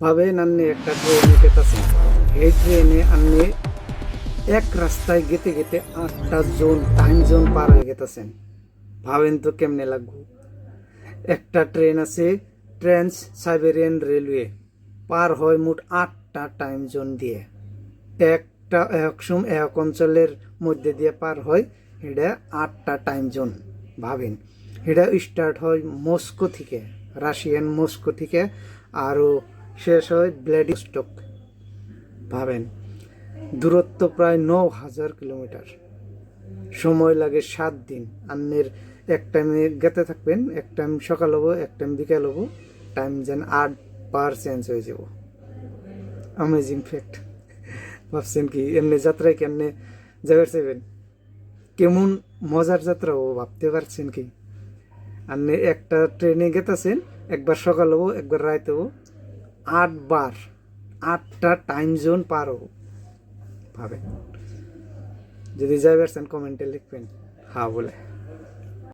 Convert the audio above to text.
ভাবেন আপনি একটা ট্রেনে গেতেছেন, এই ট্রেনে আপনি এক রাস্তায় গেতে গেতে 8টা জোন টাইম জোন পার হয়ে গেতেছেন। ভাবেন তো কেমনে লাগবে। একটা ট্রেন আছে ট্রান্স সাইবেরিয়ান রেলওয়ে, পার হয় মোট 8টা টাইম জোন দিয়ে। একটা এক অঞ্চলের মধ্যে দিয়ে পার হয়, এটা 8টা টাইম জোন। ভাবেন, এটা স্টার্ট হয় মস্কো থেকে, রাশিয়ান মস্কো থেকে, আরও শেষ হয় ভ্লাদিস্টক। ভাবেন, দূরত্ব প্রায় 9,000 কিলোমিটার, সময় লাগে 7 দিন। আন্নের এক টাইমে গেতে থাকবেন, এক টাইম সকাল হবো, এক টাইম বিকাল হবো, টাইম যেন 8 বার চেঞ্জ হয়ে যাব। Amazing fact. ভাবছেন কি এমনি যাত্রায় কেমনে যাবার চাইবেন? কেমন মজার যাত্রা ও ভাবতে পারছেন কি? আপনি একটা ট্রেনে গেতেছেন, একবার সকাল হবো, একবার রাত হবো, 8 বার, 8টা টাইম জোন পার হবো। ভাবে, যদি যাই পারছেন কমেন্টে লিখবেন হ্যাঁ বলে।